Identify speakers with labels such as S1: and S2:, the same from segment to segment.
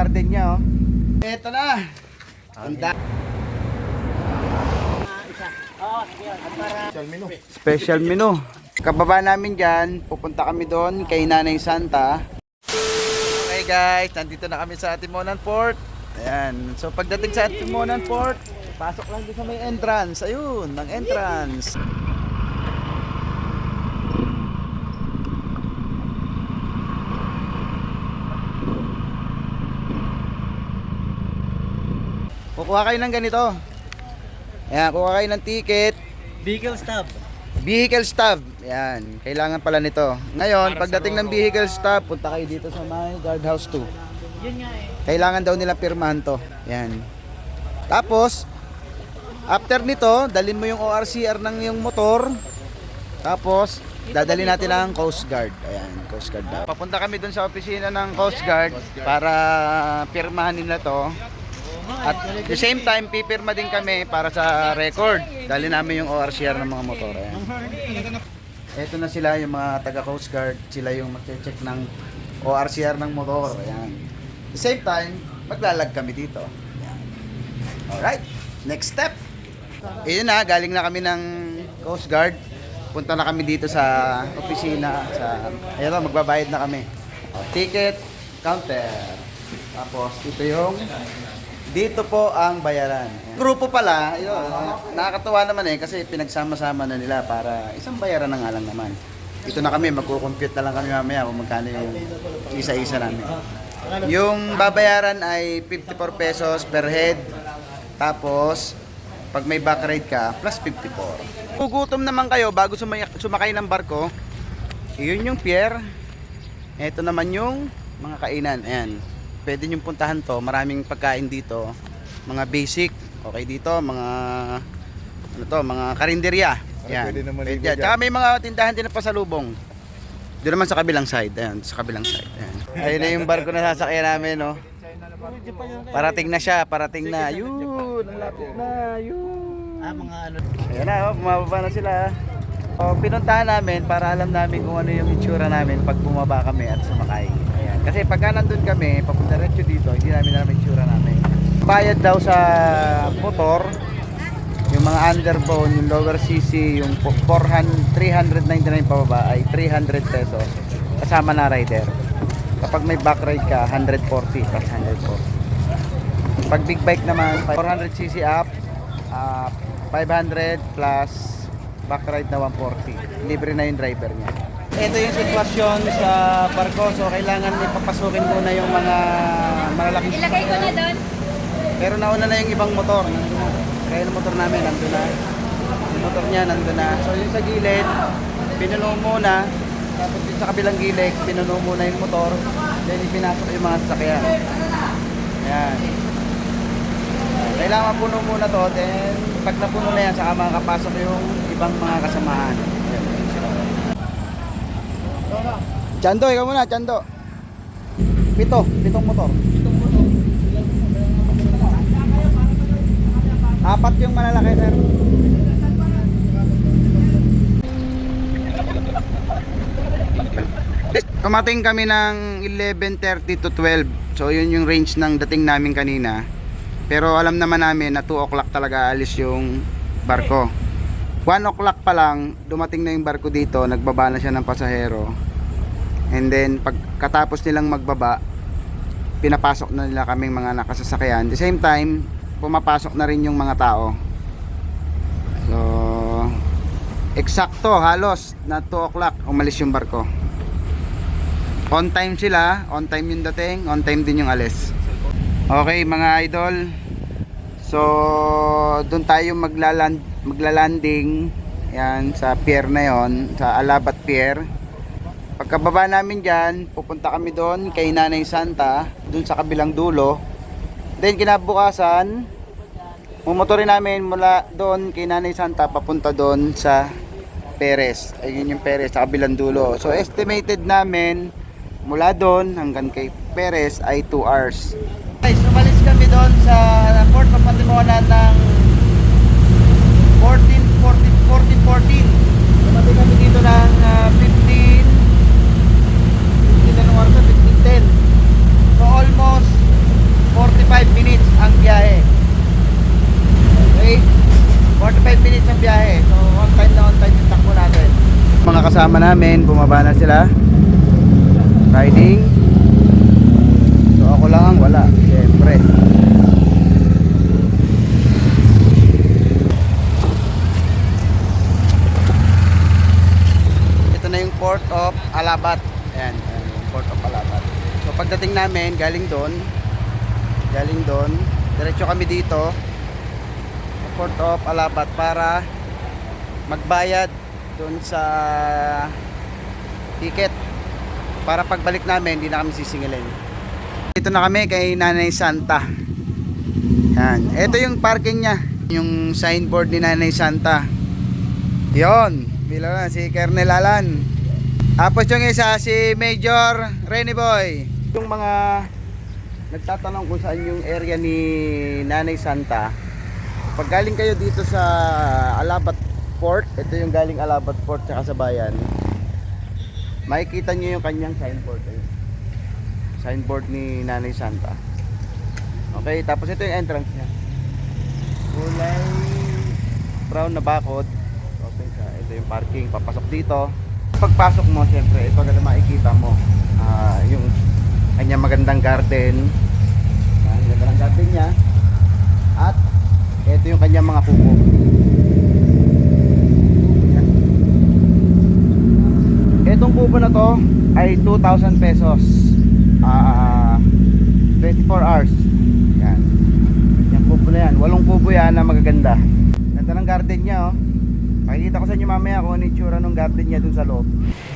S1: garden niya, oh. Ito na. Special menu. Kababa namin dyan, pupunta kami doon kay Nanay Santa. Okay guys, nandito na kami sa Timonan Port. Ayan, so pagdating sa Timonan Port, pasok lang doon sa may entrance. Ayun, ang entrance. Kukuha kayo ng ganito. Ayan, kukuha kayo ng ticket.
S2: Vehicle stop.
S1: Vehicle stub. Ayan, kailangan pala nito. Ngayon, pagdating ng vehicle stub, punta kayo dito sa may guardhouse 2.
S2: Yun nga eh.
S1: Kailangan daw nilang pirmahan to. Ayan. Tapos, after nito, dalhin mo yung ORCR ng yung motor. Tapos, dadalhin natin ang Coast Guard. Ayan, Coast Guard daw. Papunta kami dun sa opisina ng Coast Guard para pirmahan nila to. At the same time, pipirma din kami para sa record. Dali namin yung ORCR ng mga motor. Ayan. Ito na sila, yung mga taga Coast Guard. Sila yung mag-check ng ORCR ng motor. Ayan. The same time, maglalag kami dito. Ayan. Alright, next step. Ayun na, galing na kami ng Coast Guard. Punta na kami dito sa opisina. Ayun, magbabayad na kami. Ticket, counter. Tapos, ito yung... Dito po ang bayaran. Grupo pala, yun, nakakatuwa naman eh kasi pinagsama-sama na nila para isang bayaran na nga lang naman. Dito na kami, magkukompute na lang kami mamaya kung magkano yung isa-isa namin. Yung babayaran ay 54 pesos per head. Tapos, pag may back ride ka, plus 54. Gugutom naman kayo bago sumakay ng barko. Yun yung pier. Ito naman yung mga kainan. Ayan. Pwede nyo puntahan to, maraming pagkain dito, mga basic, okay dito, mga ano to, mga karinderya. Yan. Pwede. Tsaka may mga tindahan din na pasalubong. Doon naman sa kabilang side, ayan, sa kabilang side. Ayan. Ayun na yung barko na sasakyan namin, no. Parating na siya, parating na. Yun, ang lapit na, yun.
S2: Mga ano.
S1: Ayan na, bumababa na sila. Pinuntahan namin para alam namin kung ano yung itsura namin pag bumaba kami at sumakay. Ayan. Kasi pagka nandun kami, papunta diretso dito, hindi namin alam yung itsura namin. Bayad daw sa motor, yung mga underbone, yung lower CC, yung 399 pababa ay 300 pesos kasama na rider. Kapag may back ride ka, 140 plus 140. Pag big bike naman, 400cc up, 500 plus back ride na 140. Libre na yung driver niya. Ito yung sitwasyon sa barko. So kailangan ipapasukin muna yung mga malalaking
S3: Ilagay ko na doon.
S1: pero nauna na yung ibang motor. Nandun na. Kaya yung motor namin nandun na. Yung motor niya nandun na. So yung sa gilid, pinuno muna. Tapos yung sa kabilang gilid, pinuno muna yung motor. Then ipinasok yung mga sasakyan. Ayan. Kailangan puno muna to. Then pag napuno na yan, saka makakapasok yung ibang mga kasamahan. Chando, ikaw muna, Chando. Pitong motor. Apat yung malalaki, sir. Tumating kami ng 11:30 to 12. So yun yung range ng dating namin kanina. Pero alam naman namin na 2 o'clock talaga alis yung barko. 1 o'clock pa lang, dumating na yung barko dito, nagbaba na siya ng pasahero. And then, pagkatapos nilang magbaba, pinapasok na nila kaming mga nakasasakyan. The same time, pumapasok na rin yung mga tao. So, eksakto, halos na 2 o'clock, umalis yung barko. On time sila, on time yung dating, on time din yung alis. Okay mga idol. So, doon tayo maglalanding. Yan, sa pier na yon, sa Alabat Pier. Pagkababa namin dyan, pupunta kami doon kay Nanay Santa, doon sa kabilang dulo. Then kinabukasan, mumotorin namin mula doon kay Nanay Santa papunta doon sa Perez. Ayun yung Perez sa kabilang dulo. So estimated namin mula doon hanggang kay Perez ay 2 hours. Guys, umalis kami doon sa Port of Patimonan ng 14:14. Dumating kami dito ng 15 10. So almost mga kasama namin, bumaba na sila. Riding. So ako lang wala, syempre. Ito na yung Port of Alabat. Ayan, yung Port of Alabat. So pagdating namin, galing doon, diretso kami dito sa Port of Alabat para magbayad doon sa ticket para pagbalik namin hindi na kami sisingilin. Dito na kami kay Nanay Santa. Yan, ito yung parking niya, yung signboard ni Nanay Santa. Yon, bila na si Colonel Alan. Tapos yung isa si Major Rene Boy. Yung mga nagtatanong kung saan yung area ni Nanay Santa, pag galing kayo dito sa Alabat Port, ito yung galing Alabat Port tsaka sa bayan, makikita nyo yung kanyang signboard. Signboard ni Nanay Santa. Okay, tapos ito yung entrance niya, kulay brown na bakod. Okay, ito yung parking, papasok dito. Pagpasok mo, syempre ito agad makikita mo yung kanyang magandang garden. Yan, ganda ng garden niya. At ito yung kanyang mga kubo. Itong kubo na to ay 2,000 pesos. 24 hours. Yan. Yung kubo na yan. 8 kubo yan na magaganda. Ganda ng garden niya, oh. Makikita ko sa inyo mamaya kung ano yung tsura ng garden niya dun sa loob.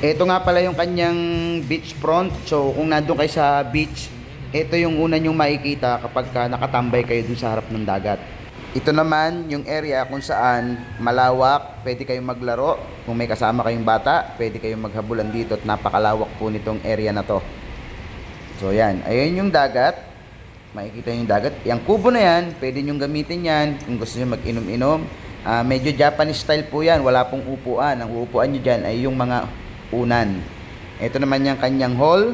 S1: Ito nga pala yung kanyang beach front. So kung nandun kayo sa beach, ito yung una nyong makikita kapag nakatambay kayo dun sa harap ng dagat. Ito naman yung area kung saan malawak, pwede kayong maglaro. Kung may kasama kayong bata, pwede kayong maghabulan dito at napakalawak po nitong area na to. So yan, ayun yung dagat. Makikita yung dagat. Yung kubo na yan, pwede nyong gamitin yan kung gusto nyo mag-inom-inom. Medyo Japanese style po yan, wala pong upuan. Ang uupuan nyo dyan ay yung mga unan. Ito naman yung kanyang hall.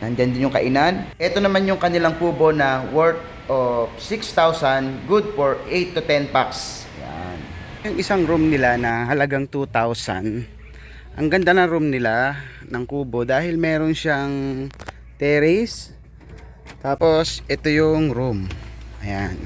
S1: Nandyan din yung kainan. Ito naman yung kanilang kubo na worth of 6,000, good for 8 to 10 packs. Yan. Yung isang room nila na halagang 2,000. Ang ganda ng room nila ng kubo dahil meron siyang terrace. Tapos ito yung room. Ayan.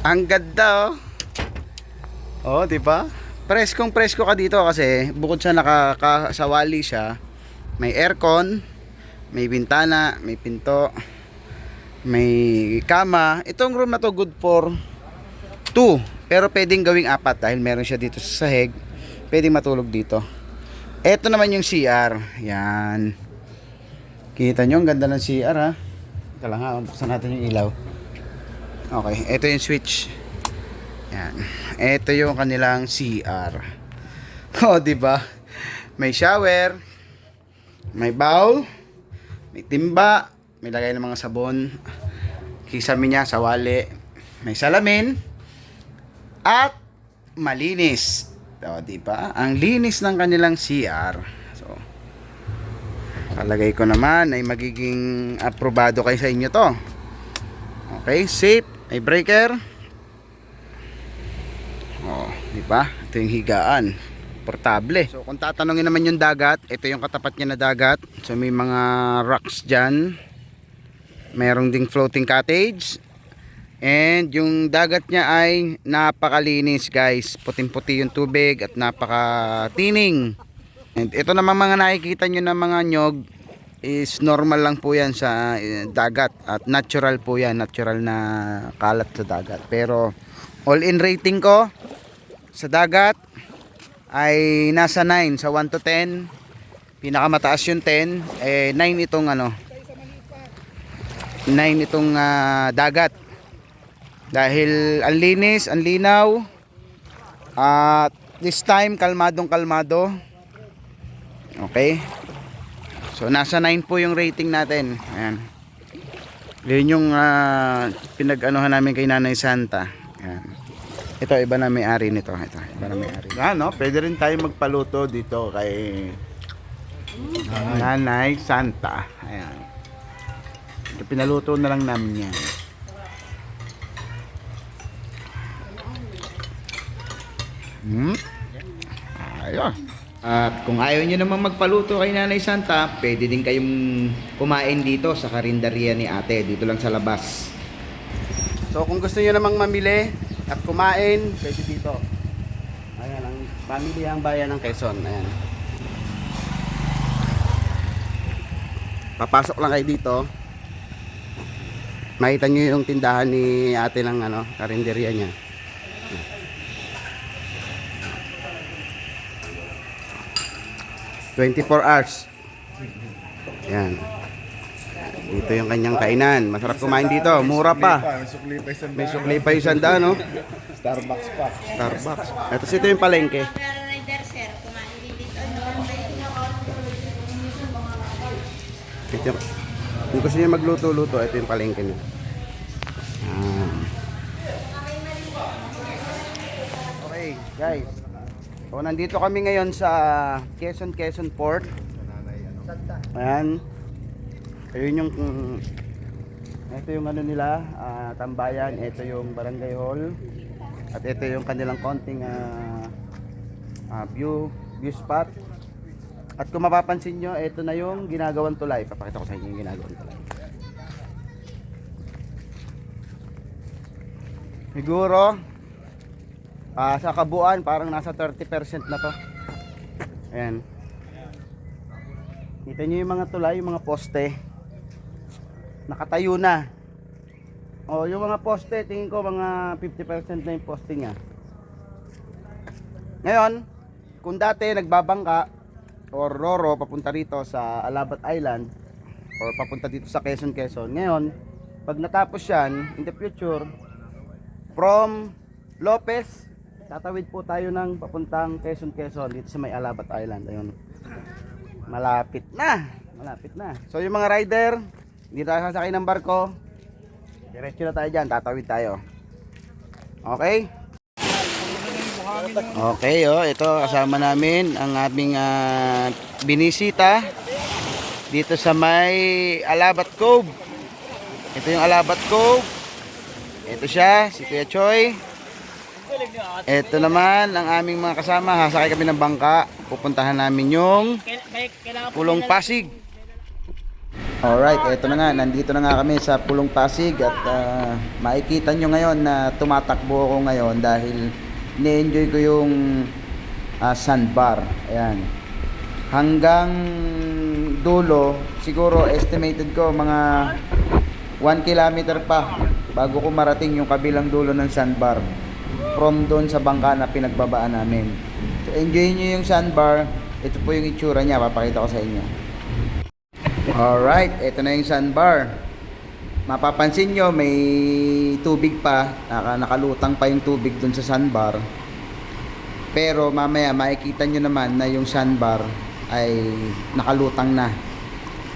S1: Ang ganda, oh. Oh, di ba? Preskong presko ka dito kasi bukod sa nakakasawali siya, may aircon, may bintana, may pinto, may kama. Itong room na to good for 2, pero pwedeng gawing 4 dahil meron siya dito sa sahig. Pwedeng matulog dito. Ito naman yung CR. Yan. Kita nyo, ang ganda ng CR, ha. Ito lang, ha. Buksan natin yung ilaw. Okay, ito yung switch. Yan. Ito yung kanilang CR. Oh, di ba? May shower, may bowl, may timba, may lagay ng mga sabon, kisame niya, sawali, may salamin, at malinis. O, diba? Ang linis ng kanilang CR. So, palagay ko naman ay magiging aprobado kayo sa inyo to. Okay, safe, may breaker. O, diba? Ito yung higaan. Portable. So kung tatanungin naman yung dagat, ito yung katapat niya na dagat. So may mga rocks dyan. Merong ding floating cottage. And yung dagat niya ay napakalinis, guys. Puting-puti yung tubig at napakatining. And ito naman mga nakikita nyo na mga nyog is normal lang po yan sa dagat. At natural po yan. Natural na kalat sa dagat. Pero all in rating ko sa dagat ay nasa 9 sa 1 to 10. Pinakamataas yung 10, 9 itong 9 itong dagat. Dahil ang linis, ang linaw. At this time kalmadong kalmado. Okay? So nasa 9 po yung rating natin. Ayan. Yun yung pinag-anuhan namin kay Nanay Santa. Ayan. Ito iba na may-ari nito. Ito iba na may-ari. Ano, pwede rin tayo magpaluto dito kay Nanay Santa. Ayan. Ito, pinaluto na lang namin yan. Ayun. At kung ayaw nyo namang magpaluto kay Nanay Santa, pwede din kayong kumain dito sa karinderya ni ate. Dito lang sa labas. So kung gusto nyo namang mamili at kumain, pwede dito. Ayan ang pamilihang bayan ng Quezon. Ayan. Papasok lang kayo dito. Makita nyo yung tindahan ni ate ng karinderya niya. 24 hours. Yan. Dito yung kanyang kainan. Masarap kumain dito. Mura pa. May sukli pa yung sanda, no?
S3: Starbucks pa.
S1: Starbucks. Ito ito yung palengke. Ito, kung gusto niyo magluto-luto, ito yung palengke niya. Okay, guys. So, nandito kami ngayon sa Quezon Port. Ayan. Ayun yung ito yung nila, tambayan, ito yung barangay hall. At ito yung kanilang konting view spot. At kung mapapansin nyo, ito na yung ginagawang tulay. Papakita ko sa inyo yung ginagawang tulay. Siguro sa kabuuan parang nasa 30% na to. Ayan. Kita nyo yung mga tulay, yung mga poste. Nakatayo na. O yung mga poste, tingin ko mga 50% na yung poste nya. Ngayon, kung dati nagbabangka or Roro papunta rito sa Alabat Island or papunta dito sa Quezon. Ngayon, pag natapos yan, in the future, from Lopez, tatawid po tayo ng papuntang Quezon dito sa may Alabat Island. Ayun. Malapit na. So yung mga rider, hindi tayo sasakay ng barko. Diretso na tayo dyan, tatawid tayo. Okay? Okay, ito kasama namin ang aming binisita dito sa may Alabat Cove. Ito yung Alabat Cove. Ito siya, si Kuya Choy. Ito naman ang aming mga kasama. Hasakay kami ng bangka. Pupuntahan namin yung Pulong Pasig. Alright, ito na nga. Nandito na nga kami sa Pulong Pasig. At makikita nyo ngayon na tumatakbo ako ngayon dahil ni-enjoy ko yung sandbar. Ayan. Hanggang dulo, siguro estimated ko mga 1 kilometer pa bago ko marating yung kabilang dulo ng sandbar from doon sa bangka na pinagbabaan namin. So enjoy nyo yung sandbar. Ito po yung itsura niya, papakita ko sa inyo. Alright, ito na yung sandbar. Mapapansin nyo may tubig pa, nakalutang pa yung tubig doon sa sandbar. Pero mamaya makikita nyo naman na yung sandbar ay nakalutang na.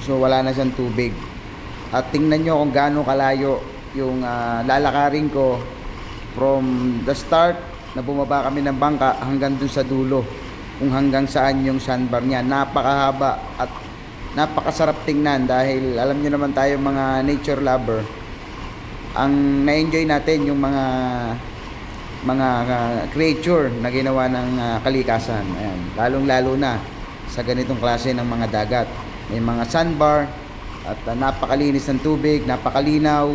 S1: So wala na siyang tubig. At tingnan nyo kung gaano kalayo yung lalakarin ko from the start na bumaba kami ng bangka hanggang dun sa dulo, kung hanggang saan yung sandbar niya. Napakahaba at napakasarap tingnan dahil alam nyo naman tayo mga nature lover, ang na-enjoy natin yung mga creature na ginawa ng kalikasan. Ayan, lalong lalo na sa ganitong klase ng mga dagat. May mga sandbar at napakalinis ng tubig, napakalinaw,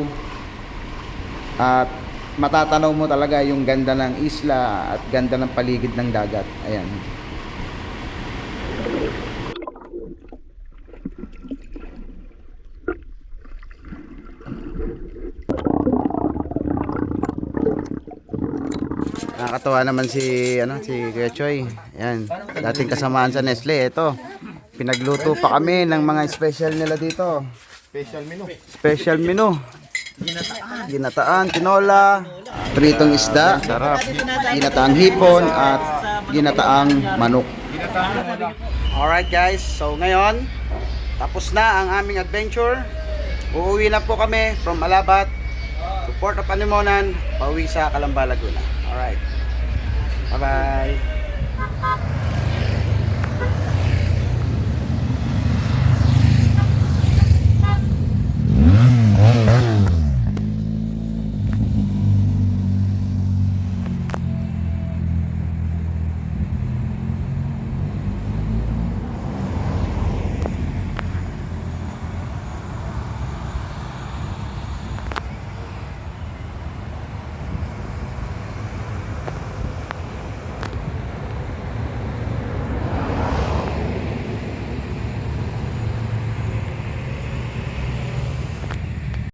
S1: at matatanaw mo talaga yung ganda ng isla at ganda ng paligid ng dagat. Ayan. Nakakatawa naman si Kuya Choy. Ayan, dating kasamaan sa Nestle. Ito, pinagluto pa kami ng mga special nila dito. Special menu. Ginataan, tinola, pritong isda, sarap. Ginataang hipon at ginataang manok. Alright guys, so ngayon tapos na ang aming adventure. Uuwi na po kami from Alabat to Port of Panimonan, pauwi sa Calamba, Laguna. Alright, bye bye.